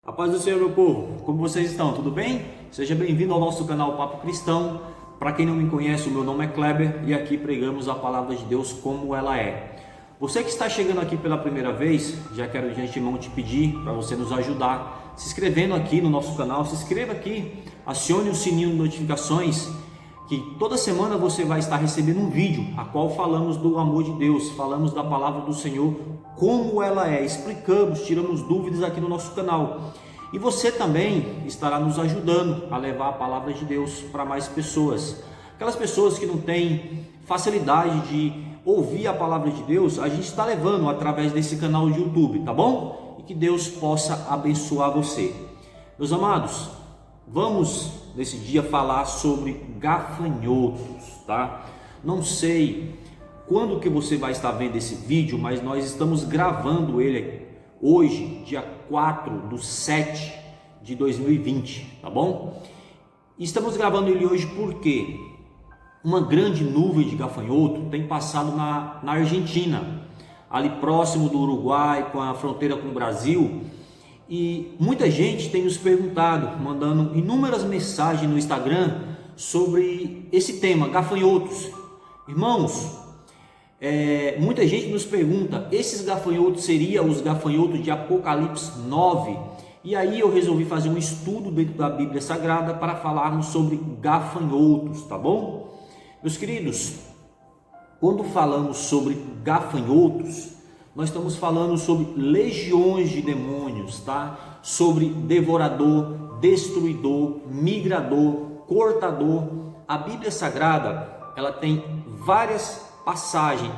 A paz do Senhor, meu povo, como vocês estão? Tudo bem? Seja bem-vindo ao nosso canal Papo Cristão. Para quem não me conhece, o meu nome é Kleber e aqui pregamos a palavra de Deus como ela é. Você que está chegando aqui pela primeira vez, já quero de antemão te pedir para você nos ajudar se inscrevendo aqui no nosso canal. Se inscreva aqui, acione o sininho de notificações, que toda semana você vai estar recebendo um vídeo a qual falamos do amor de Deus, falamos da palavra do Senhor como ela é, explicamos, tiramos dúvidas aqui no nosso canal. E você também estará nos ajudando a levar a palavra de Deus para mais pessoas. Aquelas pessoas que não têm facilidade de ouvir a palavra de Deus, a gente está levando através desse canal de YouTube, tá bom? E que Deus possa abençoar você. Meus amados, vamos nesse dia falar sobre gafanhotos, tá? Não sei quando que você vai estar vendo esse vídeo, mas nós estamos gravando ele hoje, dia 4/7 de 2020, tá bom? E estamos gravando ele hoje porque uma grande nuvem de gafanhoto tem passado na Argentina, ali próximo do Uruguai, com a fronteira com o Brasil. E muita gente tem nos perguntado, mandando inúmeras mensagens no Instagram sobre esse tema, gafanhotos. Irmãos, muita gente nos pergunta, esses gafanhotos seriam os gafanhotos de Apocalipse 9? E aí eu resolvi fazer um estudo dentro da Bíblia Sagrada para falarmos sobre gafanhotos, tá bom? Meus queridos, quando falamos sobre gafanhotos, nós estamos falando sobre legiões de demônios, tá? Sobre devorador, destruidor, migrador, cortador. A Bíblia Sagrada, ela tem várias passagens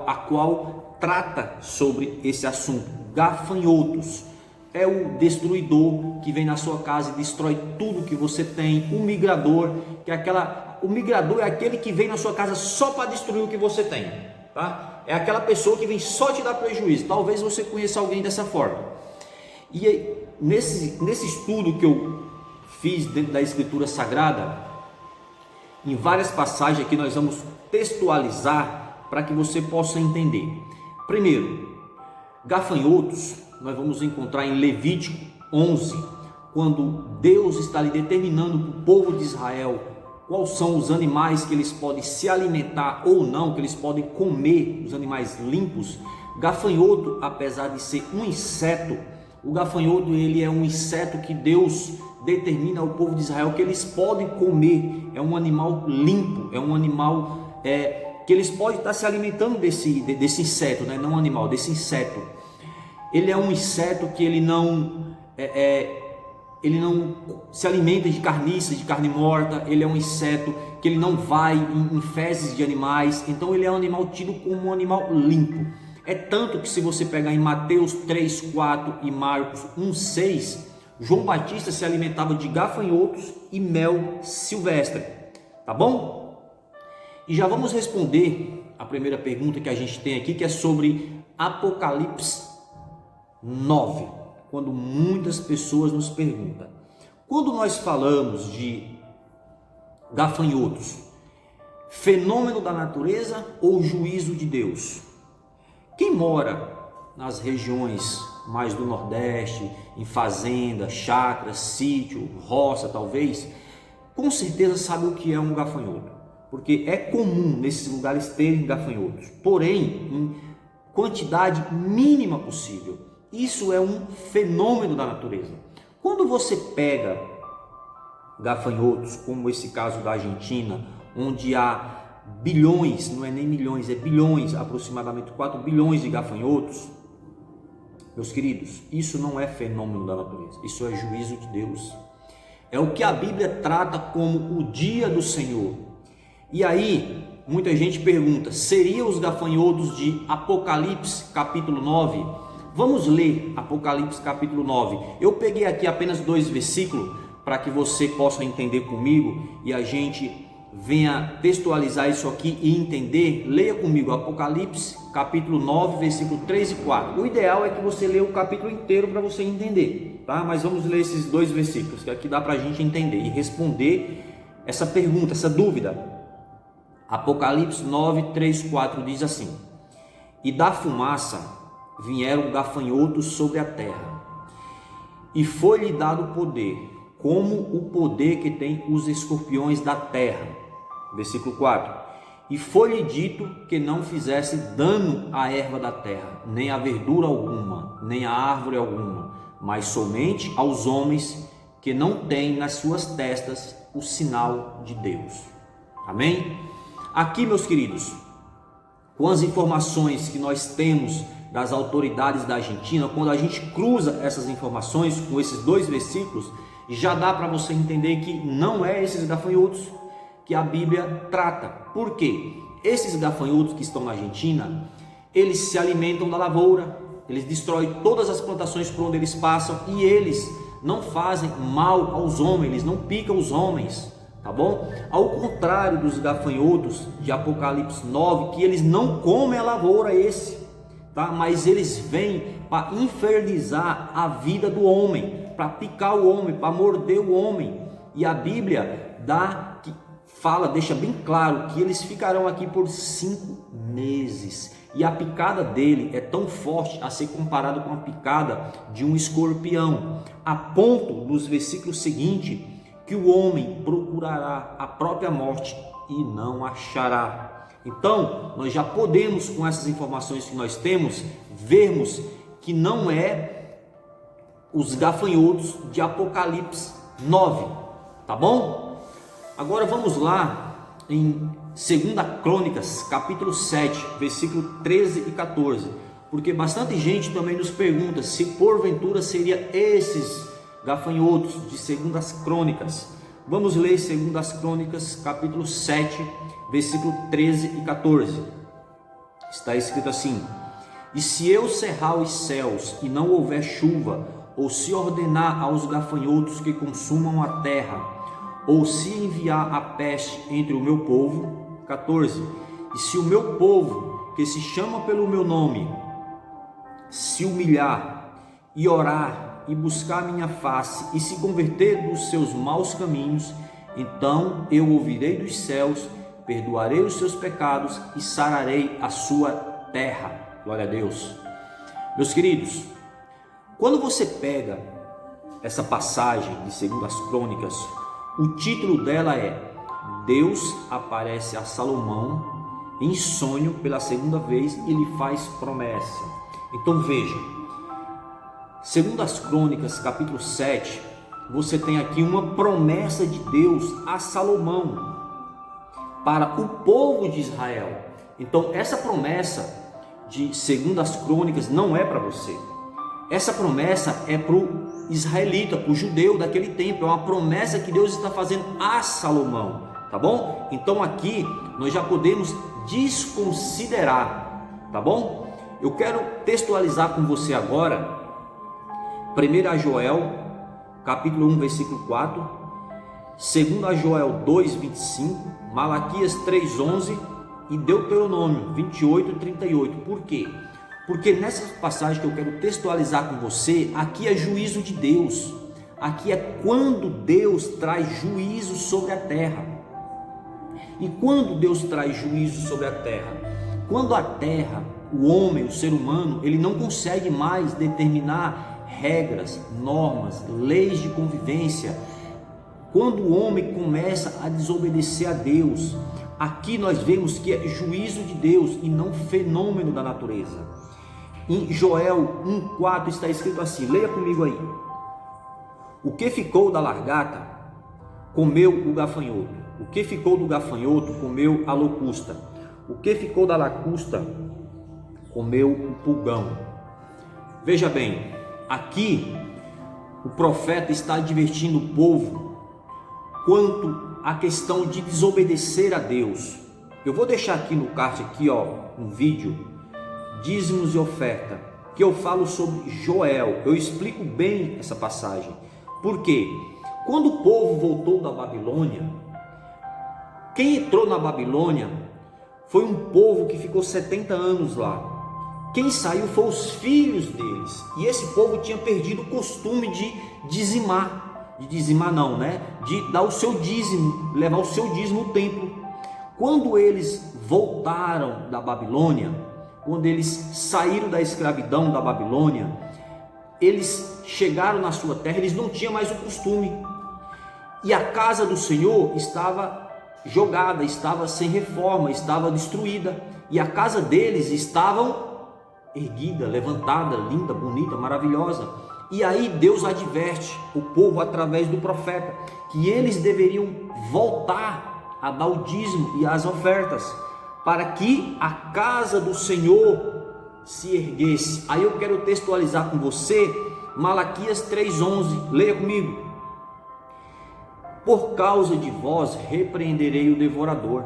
a qual trata sobre esse assunto. Gafanhotos é o destruidor que vem na sua casa e destrói tudo que você tem. O migrador, o migrador é aquele que vem na sua casa só para destruir o que você tem, tá? É aquela pessoa que vem só te dar prejuízo. Talvez você conheça alguém dessa forma. E aí, nesse estudo que eu fiz dentro da Escritura Sagrada, em várias passagens aqui nós vamos textualizar para que você possa entender. Primeiro, gafanhotos nós vamos encontrar em Levítico 11, quando Deus está ali determinando para o povo de Israel quais são os animais que eles podem se alimentar ou não, que eles podem comer, os animais limpos. Gafanhoto, apesar de ser um inseto, o gafanhoto ele é um inseto que Deus determina ao povo de Israel que eles podem comer. É um animal limpo, é um animal que eles podem estar se alimentando desse inseto, né? Não animal, desse inseto. Ele é um inseto que ele não se alimenta de carniça, de carne morta. Ele é um inseto que ele não vai em fezes de animais. Então ele é um animal tido como um animal limpo. É tanto que se você pegar em Mateus 3:4 e Marcos 1:6, João Batista se alimentava de gafanhotos e mel silvestre, tá bom? E já vamos responder a primeira pergunta que a gente tem aqui, que é sobre Apocalipse 9. Quando muitas pessoas nos perguntam, quando nós falamos de gafanhotos, fenômeno da natureza ou juízo de Deus? Quem mora nas regiões mais do Nordeste, em fazenda, chácara, sítio, roça talvez, com certeza sabe o que é um gafanhoto, porque é comum nesses lugares terem gafanhotos, porém em quantidade mínima possível. Isso é um fenômeno da natureza. Quando você pega gafanhotos, como esse caso da Argentina, onde há bilhões, não é nem milhões, é bilhões, aproximadamente 4 bilhões de gafanhotos, meus queridos, isso não é fenômeno da natureza, isso é juízo de Deus. É o que a Bíblia trata como o dia do Senhor. E aí, muita gente pergunta, seriam os gafanhotos de Apocalipse capítulo 9? Vamos ler Apocalipse capítulo 9. Eu peguei aqui apenas 2 versículos para que você possa entender comigo e a gente venha textualizar isso aqui e entender. Leia comigo Apocalipse capítulo 9, versículo 3 e 4. O ideal é que você leia o capítulo inteiro para você entender, tá? Mas vamos ler esses 2 versículos, que aqui dá para a gente entender e responder essa pergunta, essa dúvida. Apocalipse 9, 3, 4 diz assim: E da fumaça vieram gafanhotos sobre a terra, e foi-lhe dado poder, como o poder que tem os escorpiões da terra. Versículo 4. E foi-lhe dito que não fizesse dano à erva da terra, nem à verdura alguma, nem à árvore alguma, mas somente aos homens que não têm nas suas testas o sinal de Deus. Amém? Aqui, meus queridos, com as informações que nós temos das autoridades da Argentina, quando a gente cruza essas informações com esses dois versículos, já dá para você entender que não é esses gafanhotos que a Bíblia trata. Por quê? Esses gafanhotos que estão na Argentina, eles se alimentam da lavoura, eles destroem todas as plantações por onde eles passam e eles não fazem mal aos homens, eles não picam os homens, tá bom? Ao contrário dos gafanhotos de Apocalipse 9, que eles não comem a lavoura tá? Mas eles vêm para infernizar a vida do homem, para picar o homem, para morder o homem. E a Bíblia deixa bem claro que eles ficarão aqui por 5 meses. E a picada dele é tão forte a ser comparado com a picada de um escorpião, a ponto nos versículos seguintes que o homem procurará a própria morte e não achará. Então, nós já podemos, com essas informações que nós temos, vermos que não é os gafanhotos de Apocalipse 9, tá bom? Agora vamos lá em 2 Crônicas, capítulo 7, versículo 13 e 14, porque bastante gente também nos pergunta se porventura seria esses gafanhotos de 2 Crônicas. Vamos ler 2 Crônicas, capítulo 7, versículo 13 e 14. Está escrito assim: E se eu cerrar os céus e não houver chuva, ou se ordenar aos gafanhotos que consumam a terra, ou se enviar a peste entre o meu povo. 14. E se o meu povo, que se chama pelo meu nome, se humilhar e orar e buscar minha face e se converter dos seus maus caminhos, então eu ouvirei dos céus, perdoarei os seus pecados e sararei a sua terra. Glória a Deus. Meus queridos, quando você pega essa passagem de 2 Crônicas, o título dela é Deus aparece a Salomão em sonho pela segunda vez e lhe faz promessa. Então veja, 2 Crônicas capítulo 7, você tem aqui uma promessa de Deus a Salomão para o povo de Israel. Então essa promessa de 2 Crônicas não é para você. Essa promessa é para o israelita, para o judeu daquele tempo. É uma promessa que Deus está fazendo a Salomão, tá bom? Então aqui nós já podemos desconsiderar, tá bom? Eu quero textualizar com você agora 1 Joel capítulo 1 versículo 4, 2 Joel 2, 25, Malaquias 3, 11 e Deuteronômio 28, 38. Por quê? Porque nessa passagem que eu quero textualizar com você, aqui é juízo de Deus. Aqui é quando Deus traz juízo sobre a terra. E quando Deus traz juízo sobre a terra? Quando a terra, o homem, o ser humano, ele não consegue mais determinar regras, normas, leis de convivência. Quando o homem começa a desobedecer a Deus, aqui nós vemos que é juízo de Deus e não fenômeno da natureza. Em Joel 1,4 está escrito assim, leia comigo aí: o que ficou da largata comeu o gafanhoto, o que ficou do gafanhoto comeu a locusta, o que ficou da lacusta comeu o pulgão. Veja bem, aqui o profeta está advertindo o povo quanto à questão de desobedecer a Deus. Eu vou deixar aqui no card um vídeo, dízimos e oferta, que eu falo sobre Joel. Eu explico bem essa passagem. Por quê? Quando o povo voltou da Babilônia, quem entrou na Babilônia foi um povo que ficou 70 anos lá. Quem saiu foi os filhos deles. E esse povo tinha perdido o costume de dizimar. De dar o seu dízimo, levar o seu dízimo no templo. Quando eles voltaram da Babilônia, quando eles saíram da escravidão da Babilônia, eles chegaram na sua terra, eles não tinham mais o costume. E a casa do Senhor estava jogada, estava sem reforma, estava destruída. E a casa deles estava erguida, levantada, linda, bonita, maravilhosa. E aí Deus adverte o povo através do profeta que eles deveriam voltar a dar o dízimo e as ofertas, para que a casa do Senhor se erguesse. Aí eu quero textualizar com você Malaquias 3:11, leia comigo. Por causa de vós repreenderei o devorador,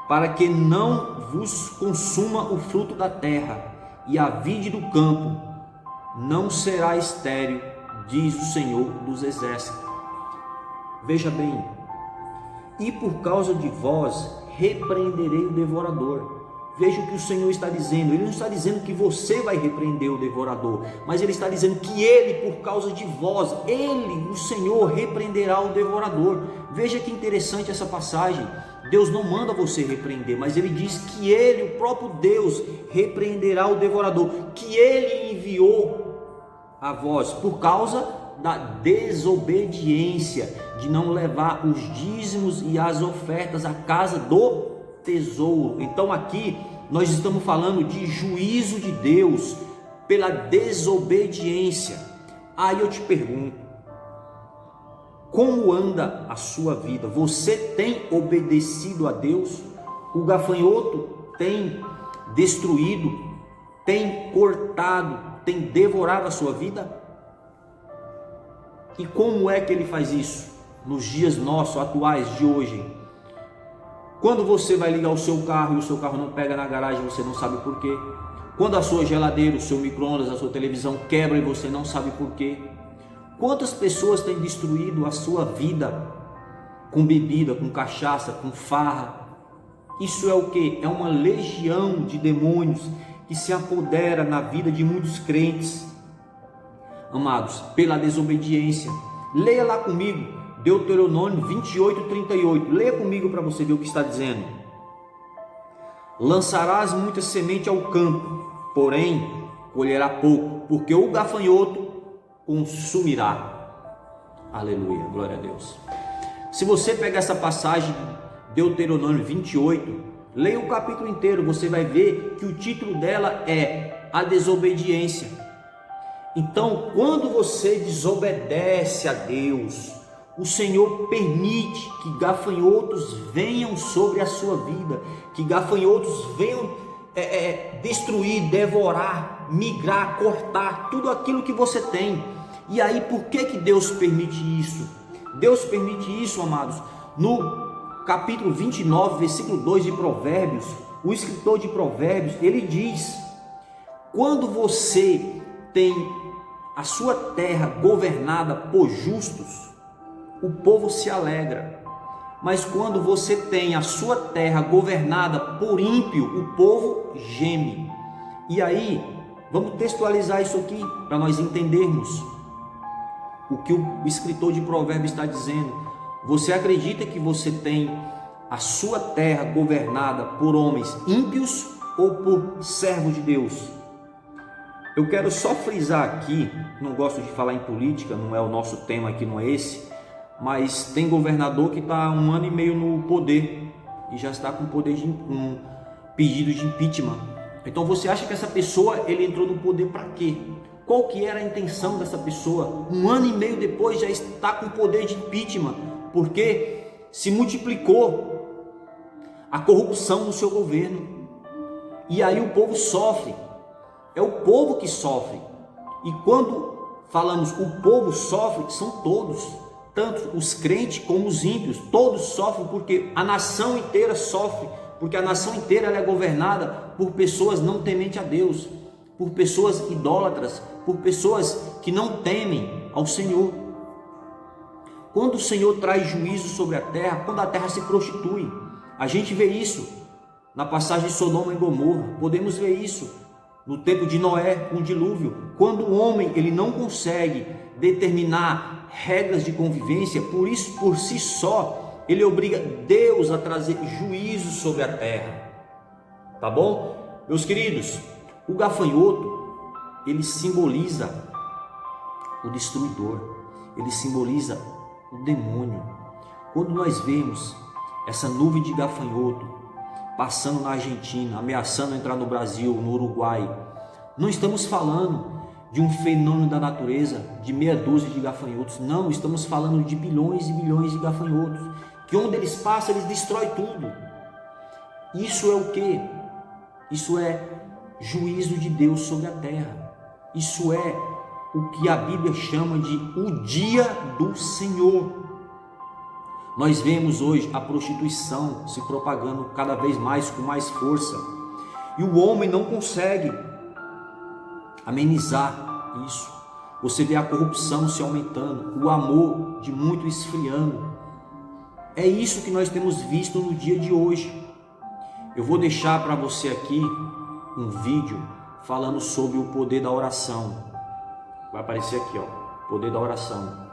para que não vos consuma o fruto da terra, e a vide do campo não será estéril, diz o Senhor dos exércitos. Veja bem, e por causa de vós repreenderei o devorador. Veja o que o Senhor está dizendo. Ele não está dizendo que você vai repreender o devorador, mas Ele está dizendo que Ele, por causa de vós, Ele, o Senhor, repreenderá o devorador. Veja que interessante essa passagem. Deus não manda você repreender, mas Ele diz que Ele, o próprio Deus, repreenderá o devorador, que Ele enviou a vós por causa da desobediência, de não levar os dízimos e as ofertas à casa do tesouro. Então aqui nós estamos falando de juízo de Deus pela desobediência. Aí eu te pergunto, como anda a sua vida? Você tem obedecido a Deus? O gafanhoto tem destruído, tem cortado, tem devorado a sua vida? E como é que ele faz isso nos dias nossos, atuais, de hoje? Quando você vai ligar o seu carro e o seu carro não pega na garagem, você não sabe por quê. Quando a sua geladeira, o seu micro-ondas, a sua televisão quebra e você não sabe por quê. Quantas pessoas têm destruído a sua vida com bebida, com cachaça, com farra? Isso é o que? É uma legião de demônios que se apodera na vida de muitos crentes, amados, pela desobediência. Leia lá comigo, Deuteronômio 28:38. Leia comigo para você ver o que está dizendo. Lançarás muita semente ao campo, porém colherá pouco, porque o gafanhoto consumirá. Aleluia, glória a Deus. Se você pegar essa passagem, Deuteronômio 28, leia o capítulo inteiro, você vai ver que o título dela é a desobediência. Então, quando você desobedece a Deus, o Senhor permite que gafanhotos venham sobre a sua vida, que gafanhotos venham destruir, devorar, migrar, cortar tudo aquilo que você tem. E aí, por que Deus permite isso? Deus permite isso, amados. No capítulo 29, versículo 2 de Provérbios, o escritor de Provérbios, ele diz: quando você tem a sua terra governada por justos, o povo se alegra. Mas quando você tem a sua terra governada por ímpio, o povo geme. E aí, vamos textualizar isso aqui para nós entendermos o que o escritor de Provérbios está dizendo. Você acredita que você tem a sua terra governada por homens ímpios ou por servos de Deus? Eu quero só frisar aqui, não gosto de falar em política, não é o nosso tema aqui, não é esse, mas tem governador que está há 1 ano e meio no poder e já está com um pedido de impeachment. Então você acha que essa pessoa, ele entrou no poder para quê? Qual que era a intenção dessa pessoa? 1 ano e meio depois já está com poder de impeachment, porque se multiplicou a corrupção no seu governo. E aí o povo sofre. É o povo que sofre. E quando falamos o povo sofre, são todos, tanto os crentes como os ímpios, todos sofrem, porque a nação inteira sofre, porque a nação inteira ela é governada por pessoas não tementes a Deus, por pessoas idólatras, por pessoas que não temem ao Senhor. Quando o Senhor traz juízo sobre a terra, quando a terra se prostitui, a gente vê isso na passagem de Sodoma e Gomorra, podemos ver isso no tempo de Noé, com o dilúvio, quando o homem ele não consegue determinar regras de convivência, por isso, por si só, ele obriga Deus a trazer juízo sobre a terra. Tá bom? Meus queridos, o gafanhoto, ele simboliza o destruidor, ele simboliza o demônio. Quando nós vemos essa nuvem de gafanhoto passando na Argentina, ameaçando entrar no Brasil, no Uruguai, não estamos falando de um fenômeno da natureza, de meia dúzia de gafanhotos. Não, estamos falando de bilhões e bilhões de gafanhotos, que onde eles passam, eles destroem tudo. Isso é o quê? Isso é juízo de Deus sobre a terra. Isso é o que a Bíblia chama de o dia do Senhor. Nós vemos hoje a prostituição se propagando cada vez mais, com mais força. E o homem não consegue amenizar isso. Você vê a corrupção se aumentando, o amor de muito esfriando. É isso que nós temos visto no dia de hoje. Eu vou deixar para você aqui um vídeo falando sobre o poder da oração. Vai aparecer aqui, ó, poder da oração.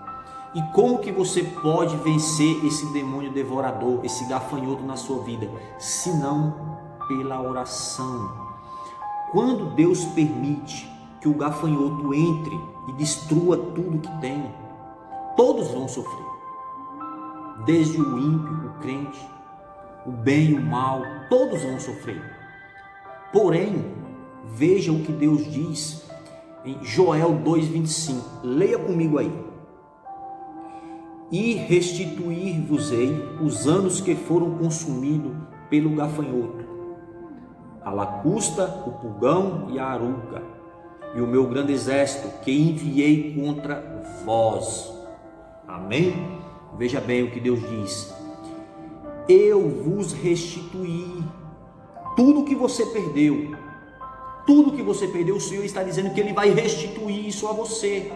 E como que você pode vencer esse demônio devorador, esse gafanhoto na sua vida, se não pela oração. Quando Deus permite que o gafanhoto entre e destrua tudo que tem, todos vão sofrer, desde o ímpio, o crente, o bem e o mal, todos vão sofrer. Porém, veja o que Deus diz em Joel 2,25, leia comigo aí. E restituir-vos-ei os anos que foram consumidos pelo gafanhoto, a lacusta, o pulgão e a aruga, e o meu grande exército que enviei contra vós. Amém? Veja bem o que Deus diz. Eu vos restituí tudo que você perdeu. Tudo que você perdeu, o Senhor está dizendo que Ele vai restituir isso a você.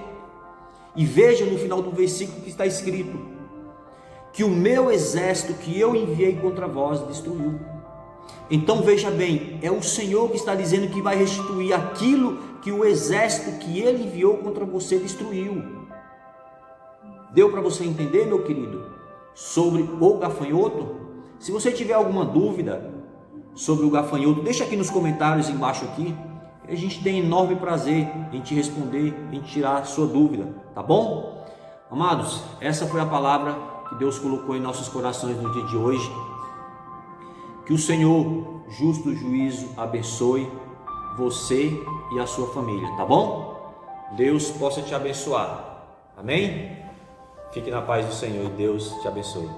E veja no final do versículo que está escrito: que o meu exército que eu enviei contra vós destruiu. Então veja bem, é o Senhor que está dizendo que vai restituir aquilo que o exército que Ele enviou contra você destruiu. Deu para você entender, meu querido, sobre o gafanhoto? Se você tiver alguma dúvida sobre o gafanhoto, deixa aqui nos comentários embaixo aqui. A gente tem enorme prazer em te responder, em tirar a sua dúvida, tá bom? Amados, essa foi a palavra que Deus colocou em nossos corações no dia de hoje. Que o Senhor, justo juízo, abençoe você e a sua família, tá bom? Deus possa te abençoar, amém? Fique na paz do Senhor e Deus te abençoe.